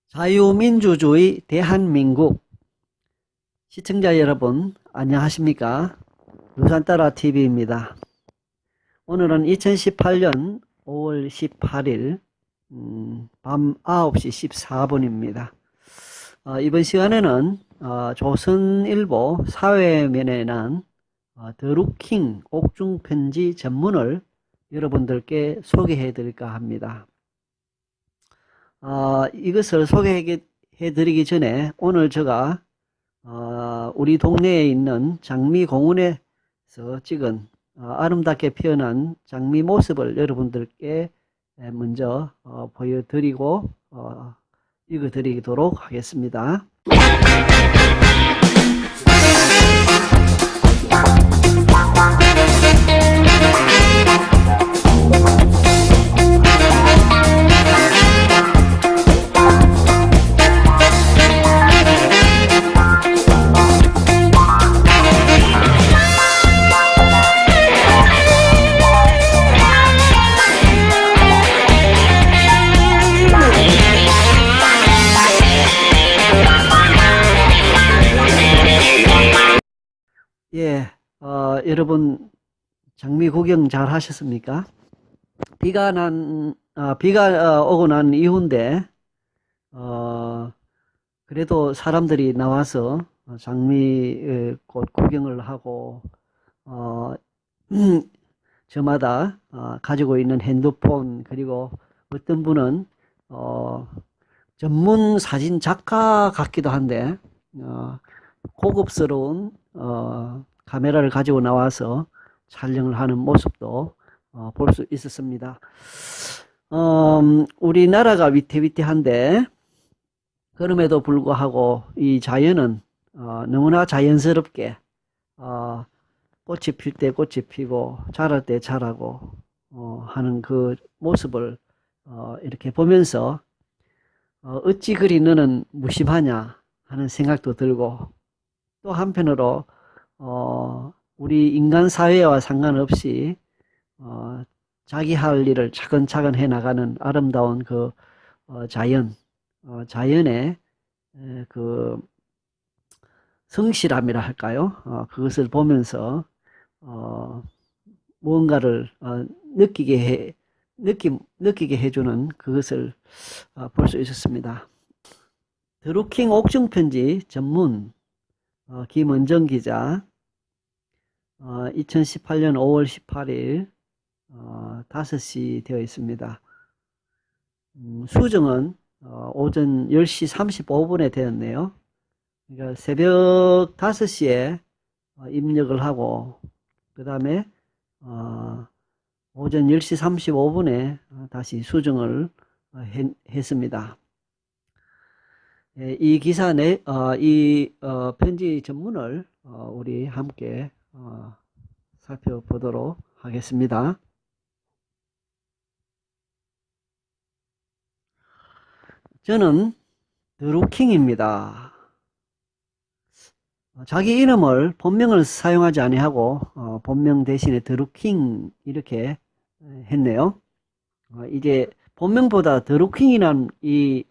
자유민주주의 대한민국 시청자 여러분 안녕하십니까? 루산따라TV입니다. 오늘은 2018년 5월 18일 밤 9시 14분입니다. 이번 시간에는 조선일보 사회면에 난 드루킹 옥중편지 전문을 여러분들께 소개해 드릴까 합니다. 이것을 소개해 드리기 전에 오늘 제가 우리 동네에 있는 장미공원에서 찍은 아름답게 피어난 장미 모습을 여러분들께 먼저 보여드리고 읽어드리도록 하겠습니다. 예, 여러분 장미 구경 잘 하셨습니까? 비가 오고 난 이후인데 그래도 사람들이 나와서 장미 꽃 구경을 하고 저마다 가지고 있는 핸드폰, 그리고 어떤 분은 전문 사진 작가 같기도 한데 고급스러운 카메라를 가지고 나와서 촬영을 하는 모습도 볼 수 있었습니다. 우리나라가 위태위태한데 그럼에도 불구하고 이 자연은 너무나 자연스럽게 꽃이 필 때 꽃이 피고 자랄 때 자라고 하는 그 모습을 이렇게 보면서 어찌 그리 너는 무심하냐 하는 생각도 들고, 또 한편으로 우리 인간 사회와 상관없이 자기 할 일을 차근차근 해 나가는 아름다운 그 자연의 그 성실함이라 할까요? 그것을 보면서 무언가를 느끼게 해주는 그것을 볼 수 있었습니다. 드루킹 옥중편지 전문 김은정 기자, 2018년 5월 18일 5시 되어 있습니다. 수정은 오전 10시 35분에 되었네요. 그러니까 새벽 5시에 입력을 하고, 그 다음에 오전 10시 35분에 다시 수정을 했습니다. 이 기사 이 편지 전문을 우리 함께 살펴보도록 하겠습니다. 저는 드루킹입니다. 자기 이름을 본명을 사용하지 아니하고 본명 대신에 드루킹 이렇게 했네요. 이제 본명보다 드루킹이라는 이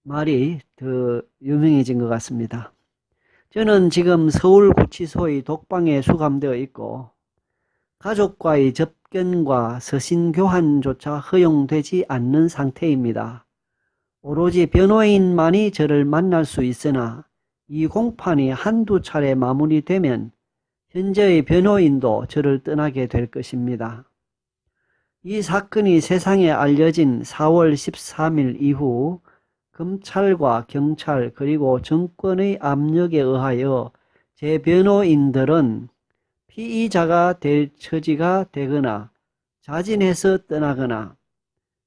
말이 더 유명해진 것 같습니다. 저는 지금 서울구치소의 독방에 수감되어 있고 가족과의 접견과 서신 교환조차 허용되지 않는 상태입니다. 오로지 변호인만이 저를 만날 수 있으나 이 공판이 한두 차례 마무리되면 현재의 변호인도 저를 떠나게 될 것입니다. 이 사건이 세상에 알려진 4월 13일 이후 검찰과 경찰 그리고 정권의 압력에 의하여 제 변호인들은 피의자가 될 처지가 되거나 자진해서 떠나거나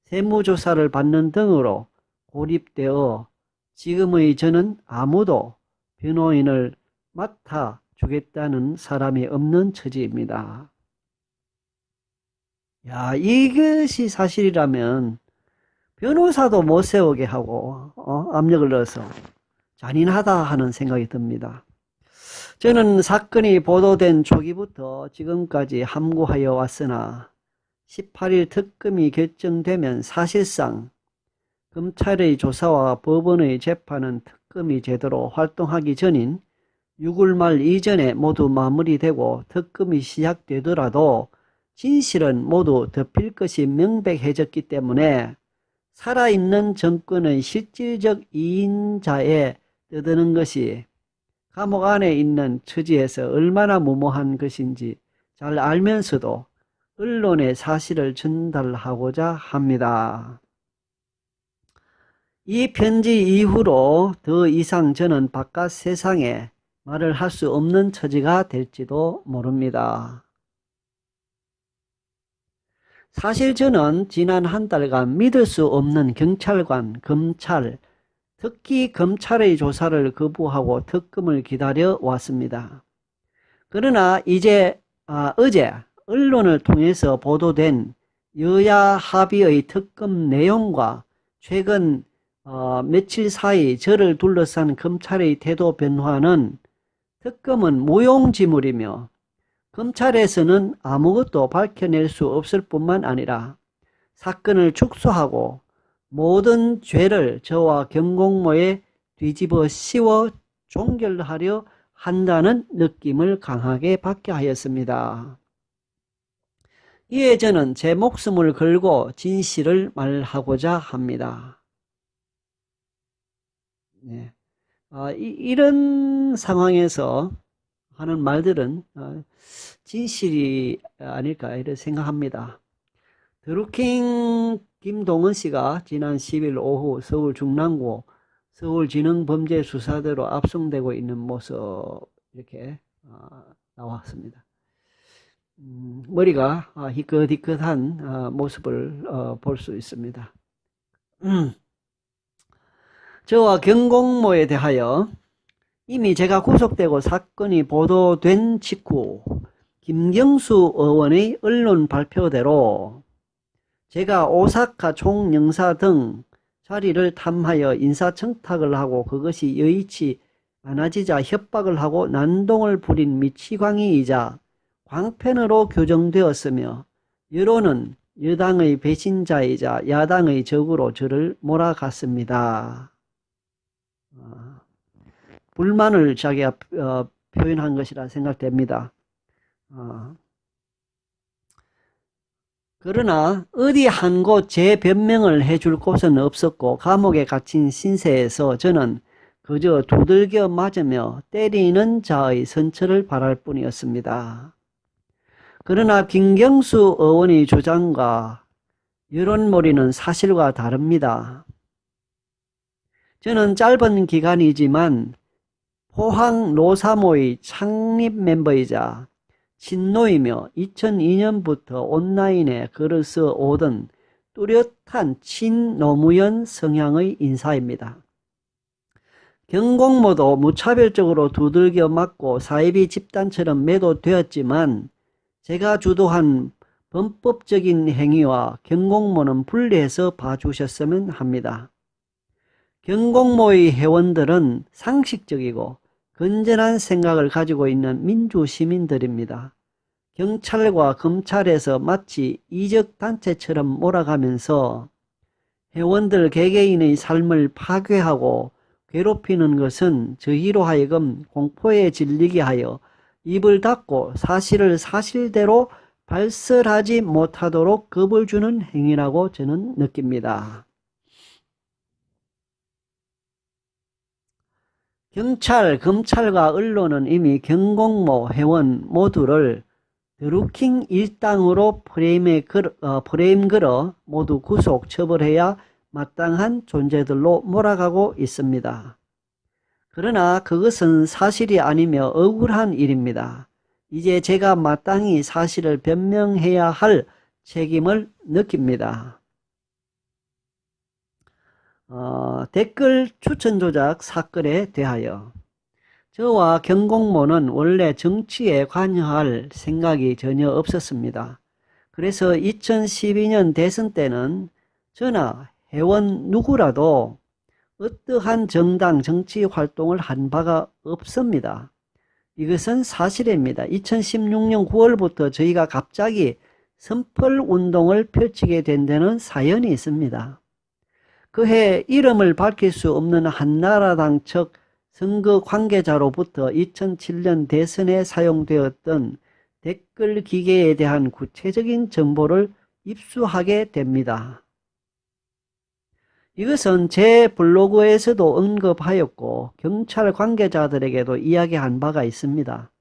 세무조사를 받는 등으로 고립되어 지금의 저는 아무도 변호인을 맡아 주겠다는 사람이 없는 처지입니다. 야, 이것이 사실이라면 변호사도 못 세우게 하고 압력을 넣어서 잔인하다 하는 생각이 듭니다. 저는 사건이 보도된 초기부터 지금까지 함구하여 왔으나 18일 특검이 결정되면 사실상 검찰의 조사와 법원의 재판은 특검이 제대로 활동하기 전인 6월 말 이전에 모두 마무리되고 특검이 시작되더라도 진실은 모두 덮일 것이 명백해졌기 때문에 살아있는 정권의 실질적 이인자에 떠드는 것이 감옥 안에 있는 처지에서 얼마나 무모한 것인지 잘 알면서도 언론에 사실을 전달하고자 합니다. 이 편지 이후로 더 이상 저는 바깥 세상에 말을 할 수 없는 처지가 될지도 모릅니다. 사실 저는 지난 한 달간 믿을 수 없는 경찰관, 검찰, 특히 검찰의 조사를 거부하고 특검을 기다려 왔습니다. 그러나 이제 어제 언론을 통해서 보도된 여야 합의의 특검 내용과 최근 며칠 사이 저를 둘러싼 검찰의 태도 변화는 특검은 무용지물이며 검찰에서는 아무것도 밝혀낼 수 없을 뿐만 아니라 사건을 축소하고 모든 죄를 저와 경공모에 뒤집어 씌워 종결하려 한다는 느낌을 강하게 받게 하였습니다. 이에 저는 제 목숨을 걸고 진실을 말하고자 합니다. 네. 이런 상황에서 하는 말들은 진실이 아닐까 이렇게 생각합니다. 드루킹 김동은 씨가 지난 10일 오후 서울 중랑구 서울지능범죄수사대로 압송되고 있는 모습 이렇게 나왔습니다. 머리가 희끗희끗한 모습을 볼 수 있습니다. 저와 경공모에 대하여 이미 제가 구속되고 사건이 보도된 직후 김경수 의원의 언론 발표대로 제가 오사카 총영사 등 자리를 탐하여 인사청탁을 하고 그것이 여의치 않아지자 협박을 하고 난동을 부린 미치광이이자 광편으로 규정되었으며 여론은 여당의 배신자이자 야당의 적으로 저를 몰아갔습니다. 불만을 자기가 표현한 것이라 생각됩니다. 그러나 어디 한 곳 제 변명을 해줄 곳은 없었고 감옥에 갇힌 신세에서 저는 그저 두들겨 맞으며 때리는 자의 선처를 바랄 뿐이었습니다. 그러나 김경수 의원의 주장과 여론몰이는 사실과 다릅니다. 저는 짧은 기간이지만 포항 노사모의 창립 멤버이자 친노이며 2002년부터 온라인에 글을 써 오던 뚜렷한 친노무현 성향의 인사입니다. 경공모도 무차별적으로 두들겨 맞고 사이비 집단처럼 매도되었지만 제가 주도한 범법적인 행위와 경공모는 분리해서 봐주셨으면 합니다. 경공모의 회원들은 상식적이고 건전한 생각을 가지고 있는 민주시민들입니다. 경찰과 검찰에서 마치 이적단체처럼 몰아가면서 회원들 개개인의 삶을 파괴하고 괴롭히는 것은 저희로 하여금 공포에 질리게 하여 입을 닫고 사실을 사실대로 발설하지 못하도록 겁을 주는 행위라고 저는 느낍니다. 경찰, 검찰과 언론은 이미 경공모 회원 모두를 드루킹 일당으로 프레임 걸어 모두 구속 처벌해야 마땅한 존재들로 몰아가고 있습니다. 그러나 그것은 사실이 아니며 억울한 일입니다. 이제 제가 마땅히 사실을 변명해야 할 책임을 느낍니다. 댓글 추천 조작 사건에 대하여 저와 경공모는 원래 정치에 관여할 생각이 전혀 없었습니다. 그래서 2012년 대선 때는 저나 회원 누구라도 어떠한 정당 정치 활동을 한 바가 없습니다. 이것은 사실입니다. 2016년 9월부터 저희가 갑자기 선풀 운동을 펼치게 된 데는 사연이 있습니다. 그해 이름을 밝힐 수 없는 한나라당 측 선거 관계자로부터 2007년 대선에 사용되었던 댓글 기계에 대한 구체적인 정보를 입수하게 됩니다. 이것은 제 블로그에서도 언급하였고 경찰 관계자들에게도 이야기한 바가 있습니다.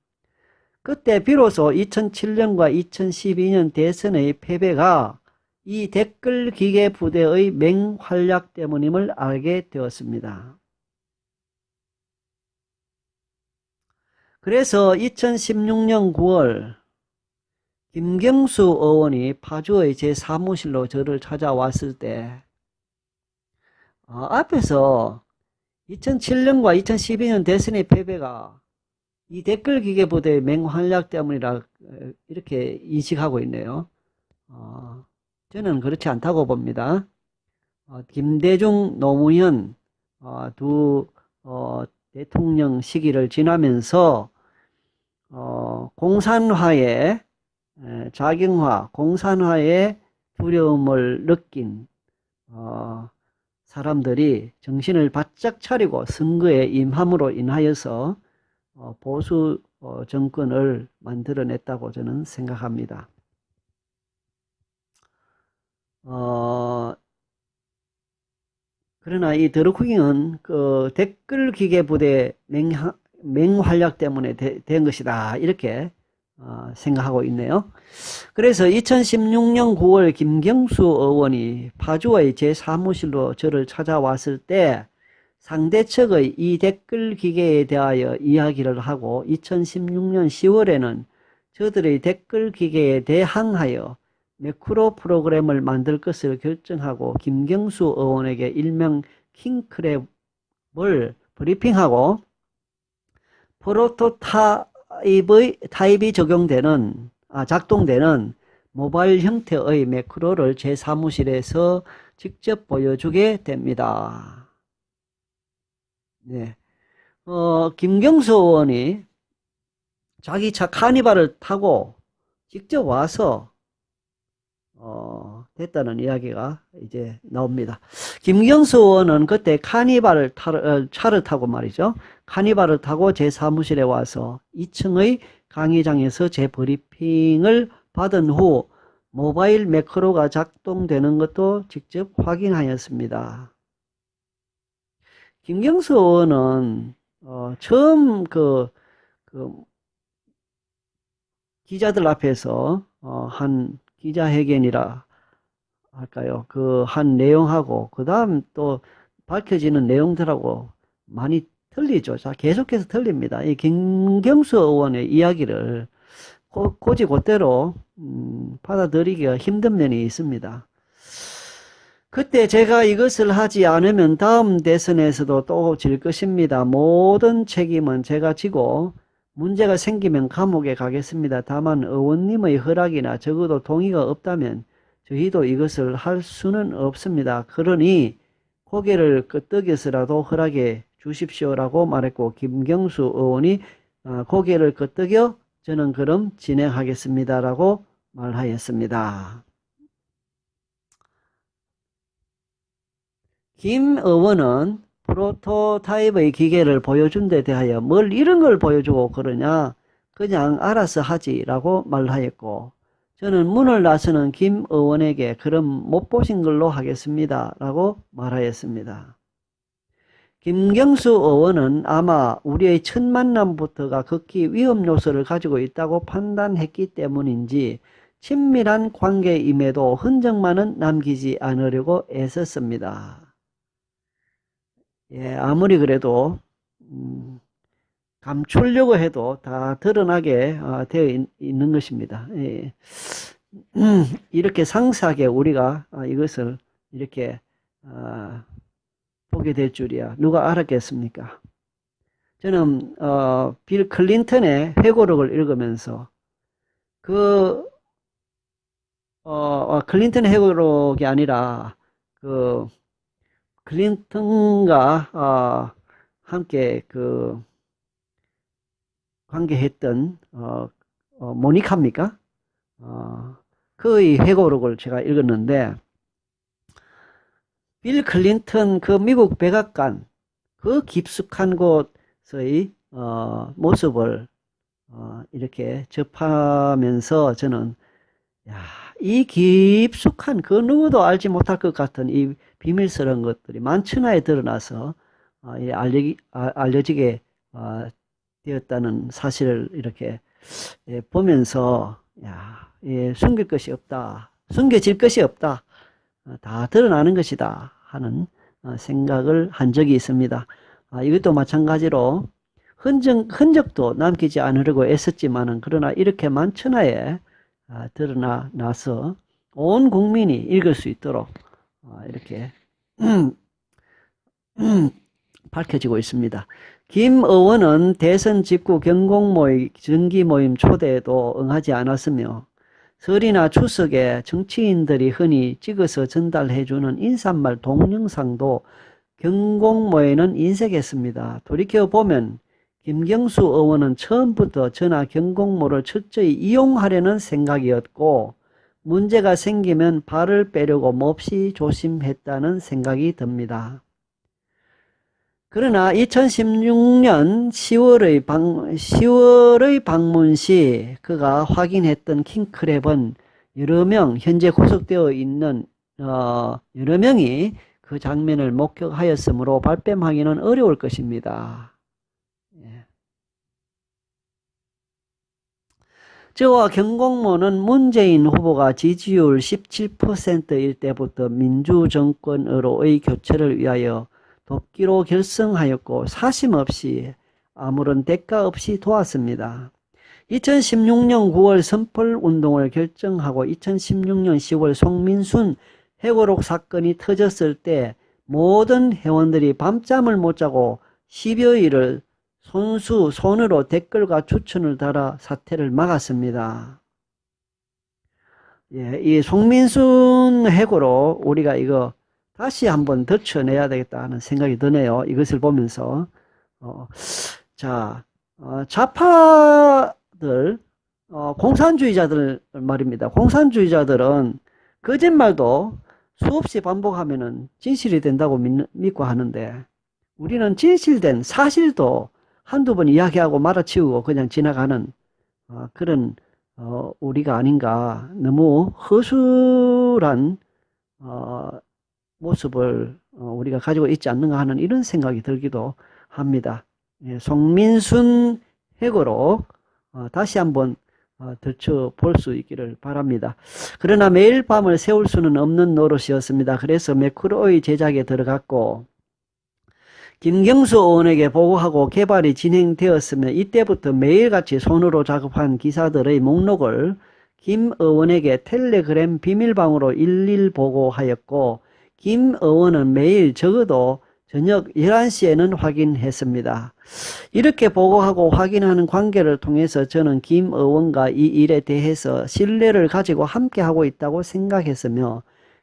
그때 비로소 2007년과 2012년 대선의 패배가 이 댓글 기계 부대의 맹활약 때문임을 알게 되었습니다. 그래서 2016년 9월 김경수 의원이 파주의 제 사무실로 저를 찾아왔을 때 앞에서 2007년과 2012년 대선의 패배가 이 댓글 기계 부대의 맹활약 때문이라 이렇게 인식하고 있네요. 저는 그렇지 않다고 봅니다. 김대중, 노무현 두 대통령 시기를 지나면서 공산화의 작용화, 공산화의 두려움을 느낀 사람들이 정신을 바짝 차리고 선거에 임함으로 인하여서 보수 정권을 만들어냈다고 저는 생각합니다. 그러나 이 드루킹은 그 댓글 기계 부대 맹활약 때문에 된 것이다 이렇게 생각하고 있네요. 그래서 2016년 9월 김경수 의원이 파주의 제 사무실로 저를 찾아왔을 때 상대 측의 이 댓글 기계에 대하여 이야기를 하고 2016년 10월에는 저들의 댓글 기계에 대항하여 매크로 프로그램을 만들 것을 결정하고 김경수 의원에게 일명 킹크랩을 브리핑하고 프로토타입이 작동되는 모바일 형태의 매크로를 제 사무실에서 직접 보여주게 됩니다. 네. 김경수 의원이 자기 차 카니발을 타고 직접 와서 됐다는 이야기가 이제 나옵니다. 김경수 의원은 그때 차를 타고 말이죠. 카니발을 타고 제 사무실에 와서 2층의 강의장에서 제 브리핑을 받은 후 모바일 매크로가 작동되는 것도 직접 확인하였습니다. 김경수 의원은 처음 그 기자들 앞에서 한 기자회견이라 할까요? 그 한 내용하고 그 다음 또 밝혀지는 내용들하고 많이 틀리죠. 자, 계속해서 틀립니다. 이 김경수 의원의 이야기를 곧이곧대로 받아들이기가 힘든 면이 있습니다. 그때 제가 이것을 하지 않으면 다음 대선에서도 또 질 것입니다. 모든 책임은 제가 지고 문제가 생기면 감옥에 가겠습니다. 다만 의원님의 허락이나 적어도 동의가 없다면 저희도 이것을 할 수는 없습니다. 그러니 고개를 끄덕여서라도 허락해 주십시오라고 말했고 김경수 의원이 고개를 끄덕여 저는 그럼 진행하겠습니다라고 말하였습니다. 김 의원은 프로토타입의 기계를 보여준 데 대하여 뭘 이런 걸 보여주고 그러냐, 그냥 알아서 하지라고 말하였고 저는 문을 나서는 김 의원에게 그럼 못 보신 걸로 하겠습니다 라고 말하였습니다. 김경수 의원은 아마 우리의 첫 만남부터가 극히 위험 요소를 가지고 있다고 판단했기 때문인지 친밀한 관계임에도 흔적만은 남기지 않으려고 애썼습니다. 예, 아무리 그래도 감추려고 해도 다 드러나게 되어 있는 것입니다. 예. 이렇게 상세하게 우리가 이것을 이렇게 보게 될 줄이야 누가 알았겠습니까? 저는 빌 클린턴의 회고록을 읽으면서 클린턴 회고록이 아니라 클린턴과 함께 관계했던 모니카입니까? 그의 회고록을 제가 읽었는데 빌 클린턴 그 미국 백악관 그 깊숙한 곳의 모습을 이렇게 접하면서 저는 야, 이 깊숙한 그 누구도 알지 못할 것 같은 이 비밀스러운 것들이 만천하에 드러나서 알려지게 되었다는 사실을 이렇게 보면서 야, 숨길 것이 없다. 숨겨질 것이 없다. 다 드러나는 것이다 하는 생각을 한 적이 있습니다. 이것도 마찬가지로 흔적도 남기지 않으려고 애썼지만은 그러나 이렇게 만천하에 드러나서 온 국민이 읽을 수 있도록 이렇게 밝혀지고 있습니다. 김 의원은 대선 직후 경공모임, 정기모임 초대에도 응하지 않았으며 설이나 추석에 정치인들이 흔히 찍어서 전달해주는 인사말 동영상도 경공모에는 인색했습니다. 돌이켜보면 김경수 의원은 처음부터 전하 경공모를 철저히 이용하려는 생각이었고 문제가 생기면 발을 빼려고 몹시 조심했다는 생각이 듭니다. 그러나 2016년 10월의 방문 시 그가 확인했던 킹크랩은 현재 구속되어 있는 여러 명이 그 장면을 목격하였으므로 발뺌하기는 어려울 것입니다. 저와 경공모는 문재인 후보가 지지율 17%일 때부터 민주정권으로의 교체를 위하여 돕기로 결성하였고 사심 없이 아무런 대가 없이 도왔습니다. 2016년 9월 선펄운동을 결정하고 2016년 10월 송민순 회고록 사건이 터졌을 때 모든 회원들이 밤잠을 못 자고 10여일을 손으로 댓글과 추천을 달아 사태를 막았습니다. 이 송민순 회고록 우리가 이거 다시 한번 덧쳐내야 되겠다 하는 생각이 드네요. 이것을 보면서 좌파들 공산주의자들 말입니다. 공산주의자들은 거짓말도 수없이 반복하면은 진실이 된다고 믿고 하는데 우리는 진실된 사실도 한두 번 이야기하고 말아치우고 그냥 지나가는 그런 우리가 아닌가. 너무 허술한 모습을 우리가 가지고 있지 않는가 하는 이런 생각이 들기도 합니다. 송민순 회고록 다시 한번 들춰볼 수 있기를 바랍니다. 그러나 매일 밤을 새울 수는 없는 노릇이었습니다. 그래서 매크로의 제작에 들어갔고 김경수 의원에게 보고하고 개발이 진행되었으며 이때부터 매일같이 손으로 작업한 기사들의 목록을 김 의원에게 텔레그램 비밀방으로 일일 보고하였고 김 의원은 매일 적어도 저녁 11시에는 확인했습니다. 이렇게 보고하고 확인하는 관계를 통해서 저는 김 의원과 이 일에 대해서 신뢰를 가지고 함께하고 있다고 생각했으며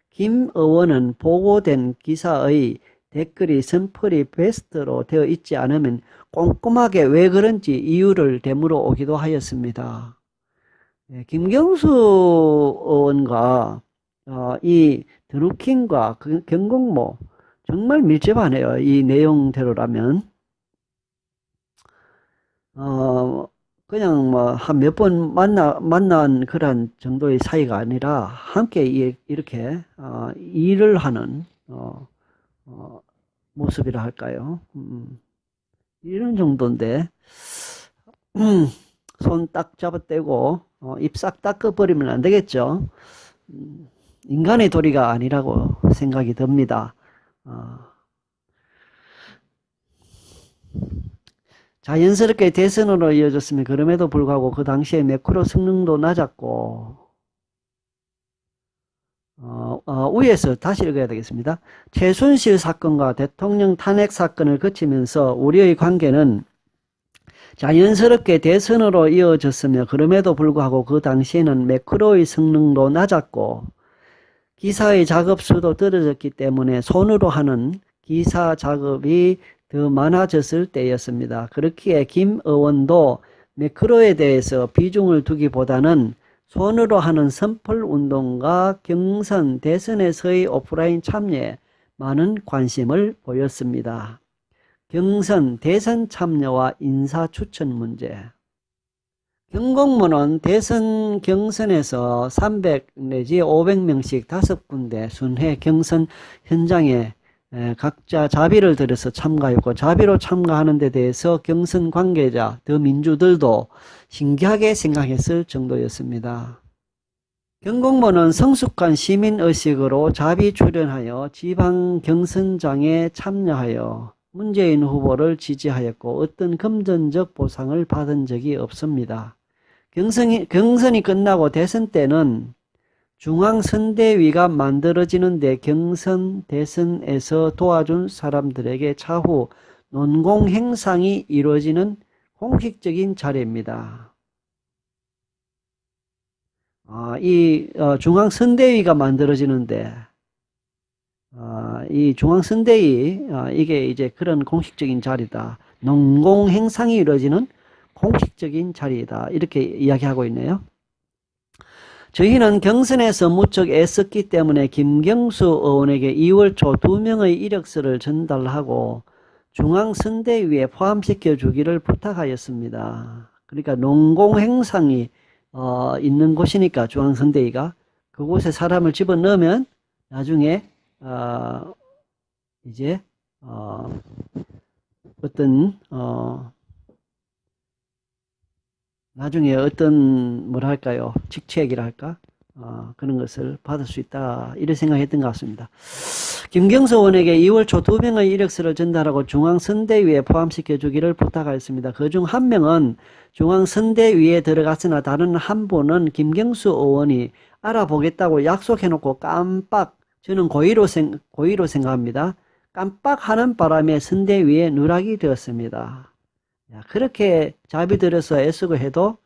김 의원은 보고된 기사의 댓글이 선펄이 베스트로 되어 있지 않으면 꼼꼼하게 왜 그런지 이유를 되물어 오기도 하였습니다. 김경수 의원과 이 드루킹과 경공모 정말 밀접하네요. 이 내용대로라면 그냥 뭐 한 몇 번 만난 그런 정도의 사이가 아니라 함께 이렇게 일을 하는 모습이라 할까요? 이런 정도인데 손 딱 잡아떼고 입 싹 닦아버리면 안 되겠죠. 인간의 도리가 아니라고 생각이 듭니다. 자연스럽게 대선으로 이어졌으면 그럼에도 불구하고 그 당시에 매크로 성능도 낮았고 위에서 다시 읽어야 되겠습니다. 최순실 사건과 대통령 탄핵 사건을 거치면서 우리의 관계는 자연스럽게 대선으로 이어졌으며 그럼에도 불구하고 그 당시에는 매크로의 성능도 낮았고 기사의 작업 수도 떨어졌기 때문에 손으로 하는 기사 작업이 더 많아졌을 때였습니다. 그렇기에 김 의원도 매크로에 대해서 비중을 두기보다는 손으로 하는 선펄운동과 경선, 대선에서의 오프라인 참여에 많은 관심을 보였습니다. 경선, 대선 참여와 인사 추천 문제. 경공모는 대선 경선에서 300 내지 500명씩 5군데 순회 경선 현장에 각자 자비를 들여서 참가했고, 자비로 참가하는 데 대해서 경선 관계자, 더민주들도 신기하게 생각했을 정도였습니다. 경공모는 성숙한 시민의식으로 자비 출연하여 지방 경선장에 참여하여 문재인 후보를 지지하였고 어떤 금전적 보상을 받은 적이 없습니다. 경선이 끝나고 대선 때는 중앙선대위가 만들어지는데 경선, 대선에서 도와준 사람들에게 차후 논공행상이 이루어지는 공식적인 자리입니다. 중앙선대위가 만들어지는데, 이 중앙선대위, 이게 이제 그런 공식적인 자리다. 논공행상이 이루어지는 공식적인 자리이다. 이렇게 이야기하고 있네요. 저희는 경선에서 무척 애썼기 때문에 김경수 의원에게 2월 초 2명의 이력서를 전달하고 중앙선대위에 포함시켜 주기를 부탁하였습니다. 그러니까 농공행상이 있는 곳이니까 중앙선대위가 그곳에 사람을 집어넣으면 나중에 이제 나중에 어떤 뭐랄까요, 직책이랄까, 그런 것을 받을 수 있다, 이런 생각했던 것 같습니다. 김경수 의원에게 2월 초 2명의 이력서를 전달하고 중앙선대위에 포함시켜 주기를 부탁하였습니다. 그중 한 명은 중앙선대위에 들어갔으나 다른 한 분은 김경수 의원이 알아보겠다고 약속해놓고 깜빡, 저는 고의로 생각합니다. 깜빡하는 바람에 선대위에 누락이 되었습니다. 그렇게 자비 들여서 애쓰고 해도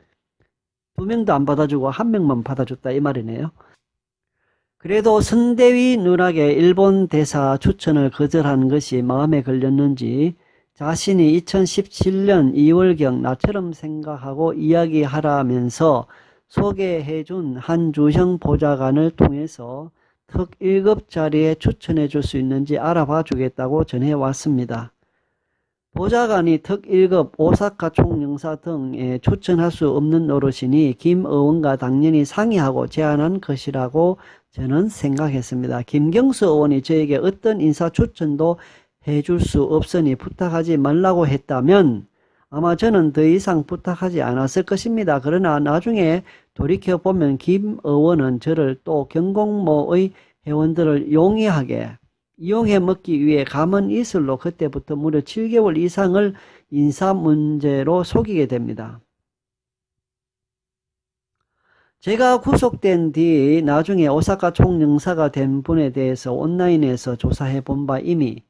2명도 안 받아주고 1명만 받아줬다, 이 말이네요. 그래도 선대위 누락에 일본 대사 추천을 거절한 것이 마음에 걸렸는지 자신이 2017년 2월경 나처럼 생각하고 이야기하라면서 소개해준 한주형 보좌관을 통해서 특 1급 자리에 추천해 줄 수 있는지 알아봐 주겠다고 전해왔습니다. 보좌관이 특 1급 오사카 총영사 등에 추천할 수 없는 노릇이니 김 의원과 당연히 상의하고 제안한 것이라고 저는 생각했습니다. 김경수 의원이 저에게 어떤 인사 추천도 해줄 수 없으니 부탁하지 말라고 했다면 아마 저는 더 이상 부탁하지 않았을 것입니다. 그러나 나중에 돌이켜보면 김 의원은 저를 또 경공모의 회원들을 용이하게 이용해 먹기 위해 감은 이슬로 그때부터 무려 7개월 이상을 인사 문제로 속이게 됩니다. 제가 구속된 뒤 나중에 오사카 총영사가 된 분에 대해서 온라인에서 조사해 본 바 이미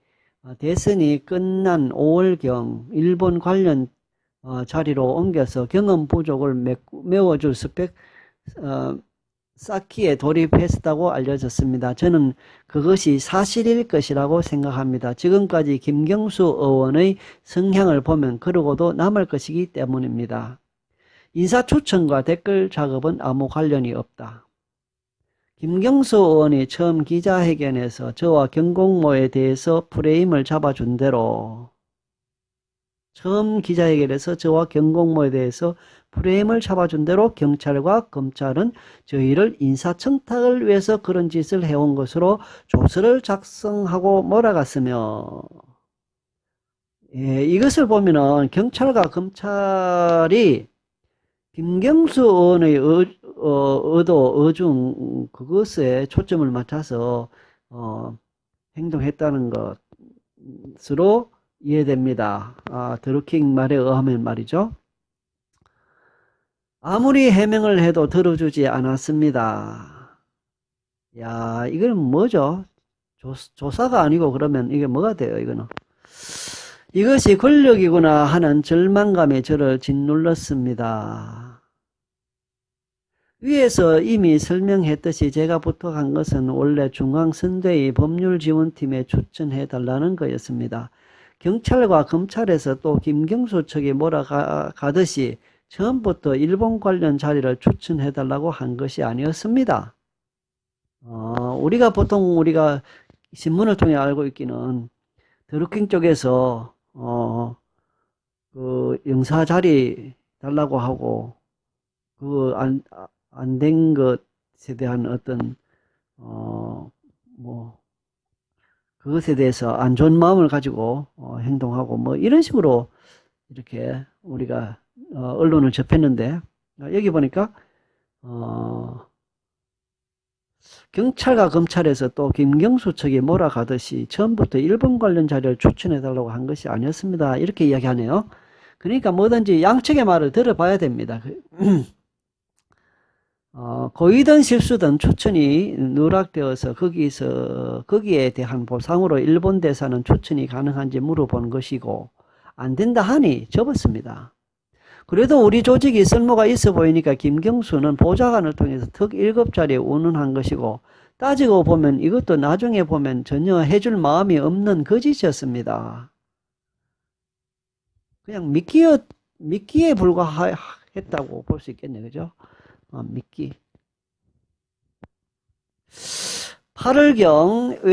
대선이 끝난 5월경 일본 관련 자리로 옮겨서 경험 부족을 메워줄 스펙 쌓기에 돌입했다고 알려졌습니다. 저는 그것이 사실일 것이라고 생각합니다. 지금까지 김경수 의원의 성향을 보면 그러고도 남을 것이기 때문입니다. 인사 추천과 댓글 작업은 아무 관련이 없다. 김경수 의원이 처음 기자회견에서 저와 경공모에 대해서 프레임을 잡아준 대로 프레임을 잡아준 대로 경찰과 검찰은 저희를 인사청탁을 위해서 그런 짓을 해온 것으로 조서를 작성하고 몰아갔으며, 이것을 보면은 경찰과 검찰이 김경수 의원의 의도, 의중, 그것에 초점을 맞춰서 행동했다는 것으로 이해됩니다. 드루킹 말에 의하면 말이죠. 아무리 해명을 해도 들어주지 않았습니다. 야, 이건 뭐죠? 조사가 아니고 그러면 이게 뭐가 돼요, 이거는? 이것이 권력이구나 하는 절망감이 저를 짓눌렀습니다. 위에서 이미 설명했듯이 제가 부탁한 것은 원래 중앙선대위 법률지원팀에 추천해달라는 거였습니다. 경찰과 검찰에서 또 김경수 측이 몰아가듯이 처음부터 일본 관련 자리를 추천해달라고 한 것이 아니었습니다. 우리가 신문을 통해 알고 있기는 드루킹 쪽에서 그 영사 자리 달라고 하고 그 안 된 것에 대한 어떤 뭐 그것에 대해서 안 좋은 마음을 가지고 행동하고 뭐 이런 식으로 이렇게 우리가 언론을 접했는데 여기 보니까 경찰과 검찰에서 또 김경수 측이 몰아가듯이 처음부터 일본 관련 자료를 추천해 달라고 한 것이 아니었습니다. 이렇게 이야기하네요. 그러니까 뭐든지 양측의 말을 들어봐야 됩니다. 고의든 실수든 추천이 누락되어서 거기에 대한 보상으로 일본 대사는 추천이 가능한지 물어본 것이고 안 된다 하니 접었습니다. 그래도 우리 조직이 쓸모가 있어 보이니까 김경수는 보좌관을 통해서 특 1급자리에 운운한 것이고 따지고 보면 이것도 나중에 보면 전혀 해줄 마음이 없는 거짓이었습니다. 그냥 미끼에 불과했다고 볼 수 있겠네, 그죠? 미끼. 8월경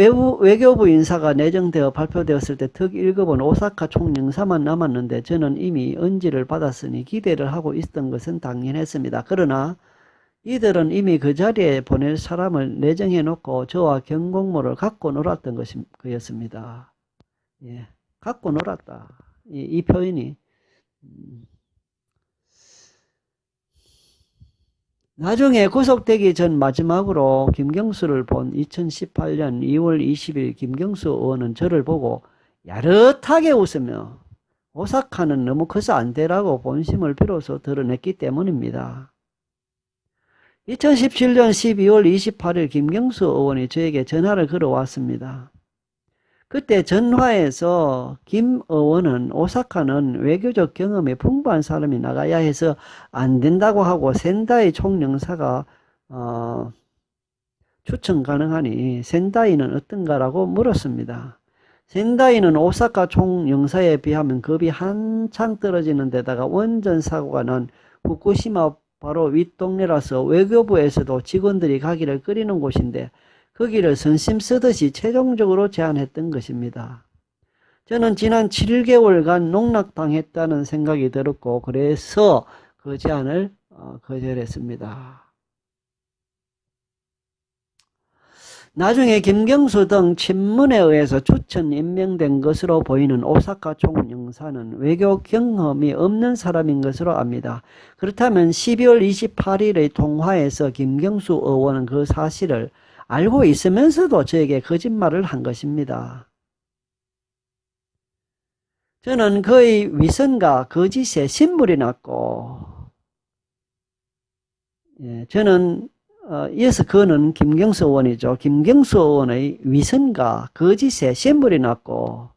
외교부 인사가 내정되어 발표되었을 때 특 1급은 오사카 총영사만 남았는데 저는 이미 언지를 받았으니 기대를 하고 있었던 것은 당연했습니다. 그러나 이들은 이미 그 자리에 보낼 사람을 내정해 놓고 저와 경공모를 갖고 놀았던 그였습니다. 예, 갖고 놀았다. 이 표현이 나중에 구속되기 전 마지막으로 김경수를 본 2018년 2월 20일 김경수 의원은 저를 보고 야릇하게 웃으며 오사카는 너무 커서 안 되라고 본심을 비로소 드러냈기 때문입니다. 2017년 12월 28일 김경수 의원이 저에게 전화를 걸어왔습니다. 그때 전화에서 김 의원은 오사카는 외교적 경험이 풍부한 사람이 나가야 해서 안 된다고 하고 센다이 총영사가 추천 가능하니 센다이는 어떤가라고 물었습니다. 센다이는 오사카 총영사에 비하면 급이 한창 떨어지는 데다가 원전 사고가 난 후쿠시마 바로 윗동네라서 외교부에서도 직원들이 가기를 꺼리는 곳인데 거기를 선심 쓰듯이 최종적으로 제안했던 것입니다. 저는 지난 7개월간 농락당했다는 생각이 들었고 그래서 그 제안을 거절했습니다. 나중에 김경수 등 친문에 의해서 추천 임명된 것으로 보이는 오사카 총영사는 외교 경험이 없는 사람인 것으로 압니다. 그렇다면 12월 28일의 통화에서 김경수 의원은 그 사실을 알고 있으면서도 저에게 거짓말을 한 것입니다. 저는 그의 위선과 거짓에 신물이 났고 저는 이어서 그는 김경수 의원이죠. 김경수 의원의 위선과 거짓에 신물이 났고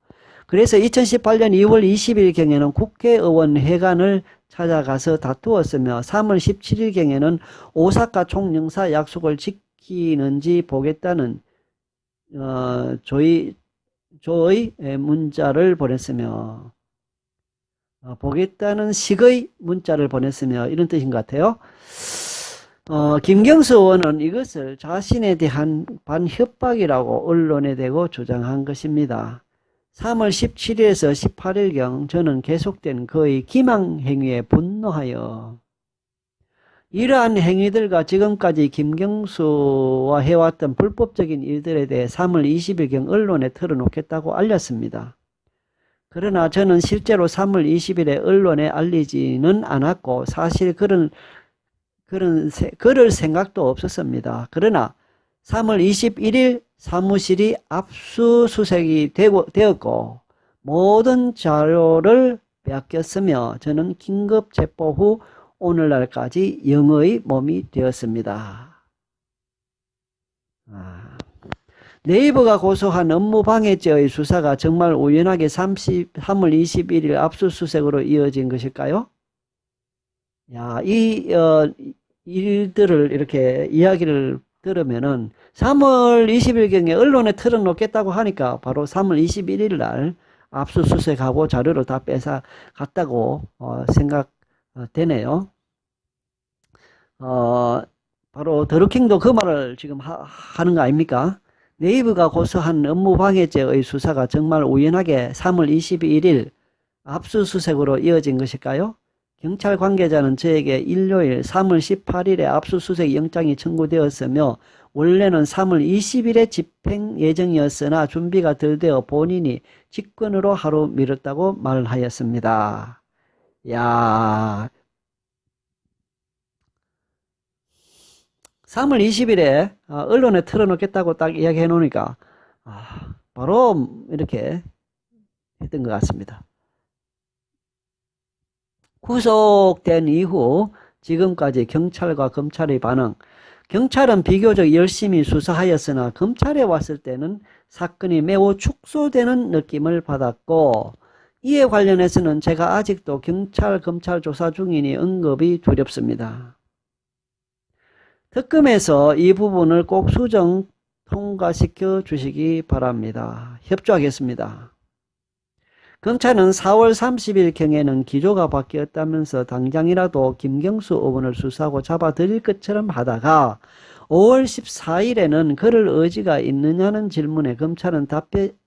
그래서 2018년 2월 20일경에는 국회의원 회관을 찾아가서 다투었으며 3월 17일경에는 오사카 총영사 약속을 지키는지 보겠다는 조의 문자를 보냈으며 보겠다는 식의 문자를 보냈으며 이런 뜻인 것 같아요. 김경수 의원은 이것을 자신에 대한 반협박이라고 언론에 대고 주장한 것입니다. 3월 17일에서 18일경 저는 계속된 그의 기망 행위에 분노하여 이러한 행위들과 지금까지 김경수와 해왔던 불법적인 일들에 대해 3월 20일경 언론에 털어놓겠다고 알렸습니다. 그러나 저는 실제로 3월 20일에 언론에 알리지는 않았고 사실 그럴 생각도 없었습니다. 그러나 3월 21일 사무실이 압수수색이 되었고 모든 자료를 빼앗겼으며 저는 긴급 체포 후 오늘날까지 영의 몸이 되었습니다. 네이버가 고소한 업무방해죄의 수사가 정말 우연하게 3월 21일 압수수색으로 이어진 것일까요? 야, 이 일들을 이렇게 이야기를 들으면은 3월 20일경에 언론에 틀어놓겠다고 하니까 바로 3월 21일 날 압수수색하고 자료를 다 뺏어 갔다고 생각되네요. 바로 더루킹도 그 말을 지금 하는 거 아닙니까? 네이버가 고소한 업무방해죄의 수사가 정말 우연하게 3월 21일 압수수색으로 이어진 것일까요? 경찰 관계자는 저에게 일요일 3월 18일에 압수수색 영장이 청구되었으며 원래는 3월 20일에 집행 예정이었으나 준비가 덜 되어 본인이 직권으로 하루 미뤘다고 말하였습니다. 야, 3월 20일에 언론에 틀어놓겠다고 딱 이야기해 놓으니까 바로 이렇게 했던 것 같습니다. 구속된 이후 지금까지 경찰과 검찰의 반응. 경찰은 비교적 열심히 수사하였으나 검찰에 왔을 때는 사건이 매우 축소되는 느낌을 받았고, 이에 관련해서는 제가 아직도 경찰, 검찰 조사 중이니 언급이 두렵습니다. 특검에서 이 부분을 꼭 수정 통과시켜 주시기 바랍니다. 협조하겠습니다. 검찰은 4월 30일경에는 기조가 바뀌었다면서 당장이라도 김경수 의원을 수사하고 잡아들일 것처럼 하다가 5월 14일에는 그럴 의지가 있느냐는 질문에 검찰은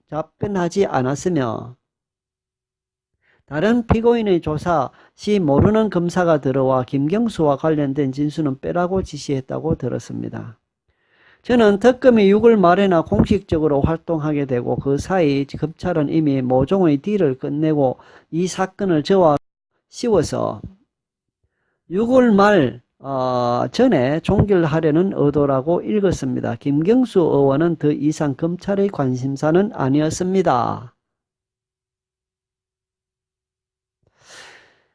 답변하지 않았으며 다른 피고인의 조사 시 모르는 검사가 들어와 김경수와 관련된 진술은 빼라고 지시했다고 들었습니다. 저는 특검이 6월 말에나 공식적으로 활동하게 되고 그 사이 검찰은 이미 모종의 딜을 끝내고 이 사건을 저와 씌워서 6월 말 전에 종결하려는 의도라고 읽었습니다. 김경수 의원은 더 이상 검찰의 관심사는 아니었습니다.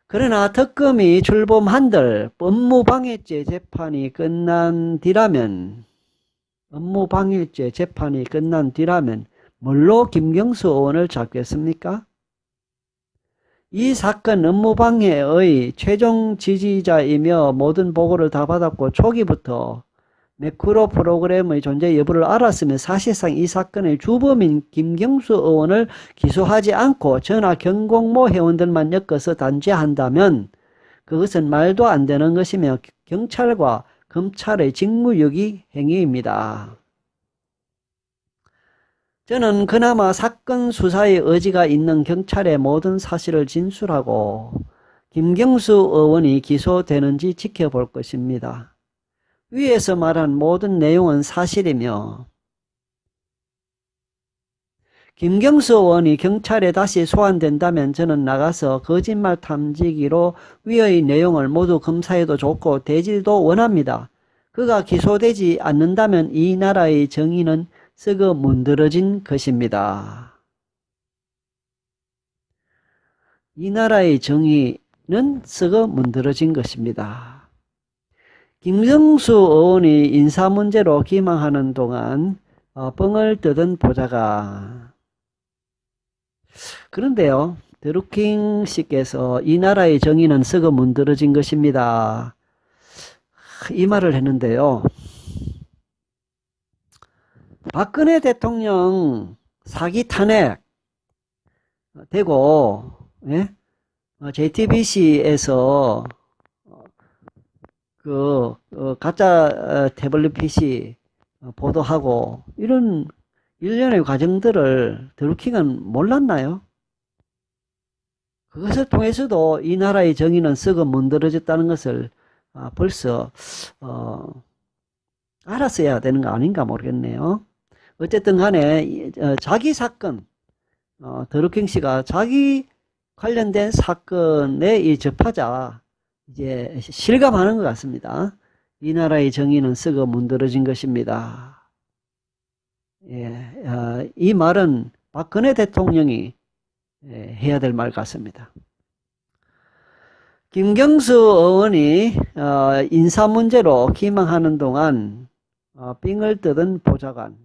그러나 특검이 출범한들 업무방해죄 재판이 끝난 뒤라면 뭘로 김경수 의원을 잡겠습니까? 이 사건 업무방해의 최종 지지자이며 모든 보고를 다 받았고 초기부터 매크로 프로그램의 존재 여부를 알았으면 사실상 이 사건의 주범인 김경수 의원을 기소하지 않고 전하 경공모 회원들만 엮어서 단죄한다면 그것은 말도 안 되는 것이며 경찰과 검찰의 직무유기 행위입니다. 저는 그나마 사건 수사에 의지가 있는 경찰의 모든 사실을 진술하고 김경수 의원이 기소되는지 지켜볼 것입니다. 위에서 말한 모든 내용은 사실이며 김경수 의원이 경찰에 다시 소환된다면 저는 나가서 거짓말 탐지기로 위의 내용을 모두 검사해도 좋고 대질도 원합니다. 그가 기소되지 않는다면 이 나라의 정의는 썩어 문드러진 것입니다. 이 나라의 정의는 썩어 문드러진 것입니다. 김경수 의원이 인사문제로 기망하는 동안 뻥을 뜯은 보좌관. 그런데요, 드루킹 씨께서 이 나라의 정의는 썩어 문드러진 것입니다. 이 말을 했는데요. 박근혜 대통령 사기 탄핵 되고 JTBC에서 가짜 태블릿 PC 보도하고 이런 일련의 과정들을 드루킹은 몰랐나요? 그것을 통해서도 이 나라의 정의는 썩어 문드러졌다는 것을 벌써 알았어야 되는 거 아닌가 모르겠네요. 어쨌든 간에 자기 사건, 드루킹 씨가 자기 관련된 사건에 이 접하자 이제 실감하는 것 같습니다. 이 나라의 정의는 썩어 문드러진 것입니다. 이 말은 박근혜 대통령이 해야 될 말 같습니다. 김경수 의원이 인사 문제로 기망하는 동안 삥을 뜯은 보좌관.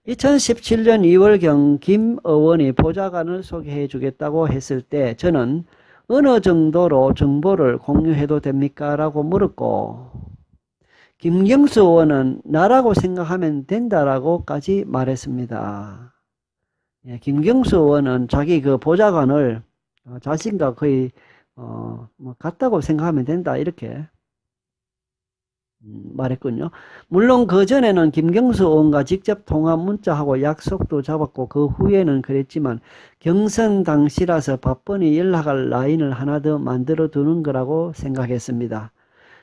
2017년 2월경 김 의원이 보좌관을 소개해 주겠다고 했을 때 저는 어느 정도로 정보를 공유해도 됩니까? 라고 물었고 김경수 의원은 나라고 생각하면 된다라고까지 말했습니다. 김경수 의원은 자기 그 보좌관을 자신과 거의 같다고 생각하면 된다 이렇게 말했군요. 물론 그 전에는 김경수 의원과 직접 통화 문자하고 약속도 잡았고 그 후에는 그랬지만 경선 당시라서 바쁘니 연락할 라인을 하나 더 만들어 두는 거라고 생각했습니다.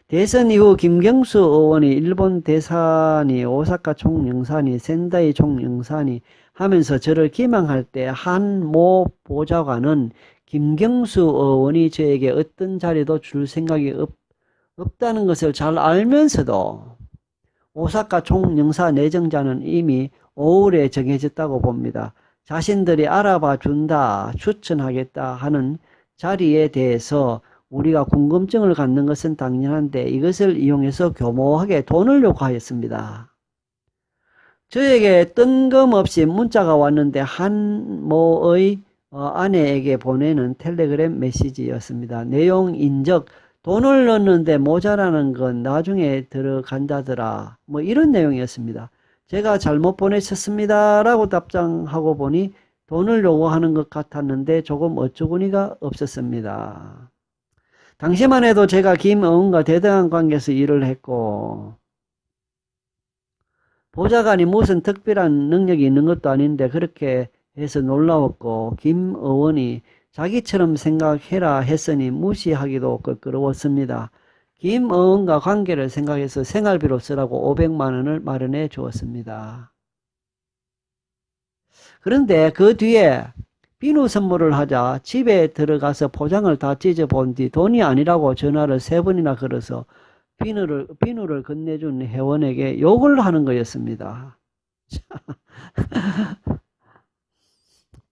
대선 이후 김경수 의원이 일본 대사니 오사카 총영사니 센다이 총영사니 하면서 저를 기망할 때 한 모 보좌관은 김경수 의원이 저에게 어떤 자리도 줄 생각이 없다는 것을 잘 알면서도 오사카 총영사 내정자는 이미 5월에 정해졌다고 봅니다. 자신들이 알아봐 준다, 추천하겠다 하는 자리에 대해서 우리가 궁금증을 갖는 것은 당연한데 이것을 이용해서 교모하게 돈을 요구하였습니다. 저에게 뜬금없이 문자가 왔는데 한 모의 아내에게 보내는 텔레그램 메시지였습니다. 내용인즉 돈을 넣는데 모자라는 건 나중에 들어간다더라. 뭐 이런 내용이었습니다. 제가 잘못 보내셨습니다 라고 답장하고 보니 돈을 요구하는 것 같았는데 조금 어처구니가 없었습니다. 당시만 해도 제가 김의원과 대등한 관계에서 일을 했고 보좌관이 무슨 특별한 능력이 있는 것도 아닌데 그렇게 해서 놀라웠고 김 의원이 자기처럼 생각해라 했으니 무시하기도 껄끄러웠습니다. 김 의원과 관계를 생각해서 생활비로 쓰라고 500만 원을 마련해 주었습니다. 그런데 그 뒤에 비누 선물을 하자 집에 들어가서 포장을 다 찢어본 뒤 돈이 아니라고 전화를 3번이나 걸어서 비누를 건네준 회원에게 욕을 하는 거였습니다.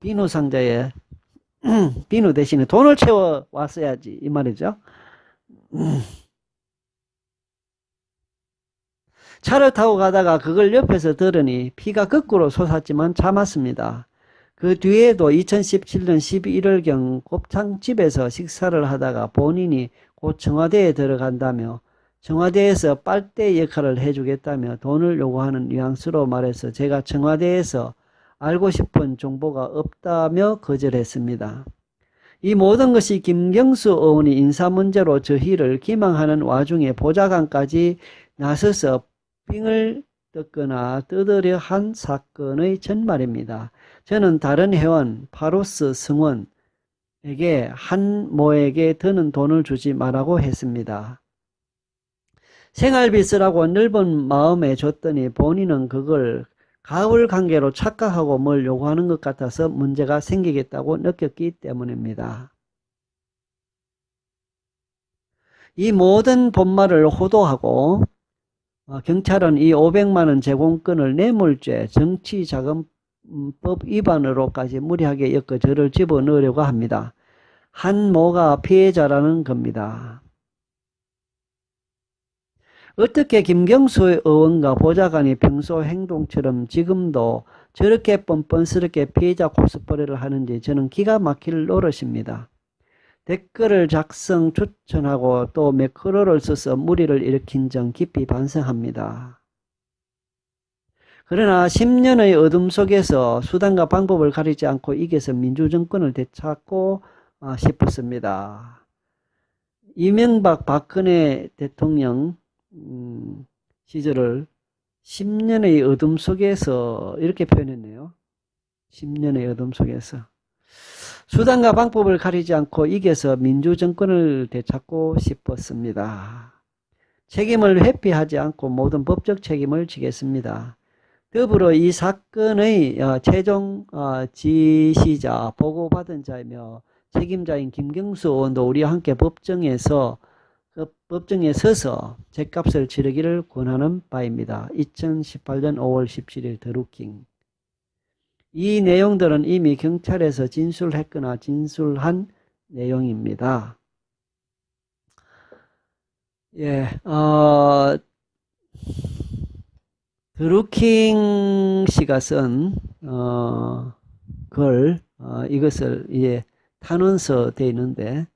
비누 상자에 비누 대신에 돈을 채워 왔어야지 이 말이죠. 차를 타고 가다가 그걸 옆에서 들으니 피가 거꾸로 솟았지만 참았습니다. 그 뒤에도 2017년 11월경 곱창집에서 식사를 하다가 본인이 곧 청와대에 들어간다며 청와대에서 빨대 역할을 해주겠다며 돈을 요구하는 뉘앙스로 말해서 제가 청와대에서 알고 싶은 정보가 없다며 거절했습니다. 이 모든 것이 김경수 의원이 인사 문제로 저희를 기망하는 와중에 보좌관까지 나서서 빙을 뜯거나 뜯으려 한 사건의 전말입니다. 저는 다른 회원 파로스 승원에게 한 모에게 더는 돈을 주지 말라고 했습니다. 생활비 쓰라고 넓은 마음에 줬더니 본인은 그걸 가을 관계로 착각하고 뭘 요구하는 것 같아서 문제가 생기겠다고 느꼈기 때문입니다. 이 모든 본말을 호도하고 경찰은 이 500만 원 제공권을 뇌물죄, 정치자금법 위반으로까지 무리하게 엮어 저를 집어넣으려고 합니다. 한 모가 피해자라는 겁니다. 어떻게 김경수 의원과 보좌관이 평소 행동처럼 지금도 저렇게 뻔뻔스럽게 피해자 코스프레를 하는지 저는 기가 막힐 노릇입니다. 댓글을 작성 추천하고 또 매크로를 써서 무리를 일으킨 점 깊이 반성합니다. 그러나 10년의 어둠 속에서 수단과 방법을 가리지 않고 이겨서 민주정권을 되찾고 싶었습니다. 이명박 박근혜 대통령 시절을 10년의 어둠 속에서 이렇게 표현했네요. 10년의 어둠 속에서 수단과 방법을 가리지 않고 이겨서 민주정권을 되찾고 싶었습니다. 책임을 회피하지 않고 모든 법적 책임을 지겠습니다. 더불어 이 사건의 최종 지시자, 보고받은 자이며 책임자인 김경수 의원도 우리와 함께 법정에 서서 죗값을 치르기를 권하는 바입니다. 2018년 5월 17일 드루킹. 이 내용들은 이미 경찰에서 진술했거나 진술한 내용입니다. 예, 드루킹 씨가 쓴 글, 이것을 탄원서 되어 있는데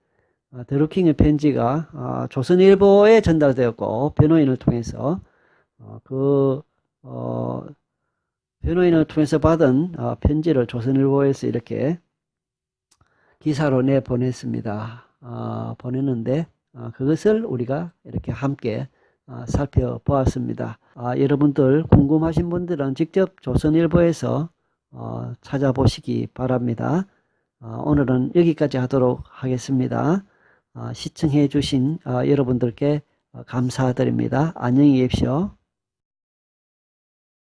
드루킹의 편지가 조선일보에 전달되었고 변호인을 통해서 변호인을 통해서 받은 편지를 조선일보에서 이렇게 기사로 내보냈습니다. 보냈는데 그것을 우리가 이렇게 함께 살펴보았습니다. 여러분들 궁금하신 분들은 직접 조선일보에서 찾아보시기 바랍니다. 오늘은 여기까지 하도록 하겠습니다. 시청해 주신 여러분들께 감사드립니다. 안녕히 계십시오.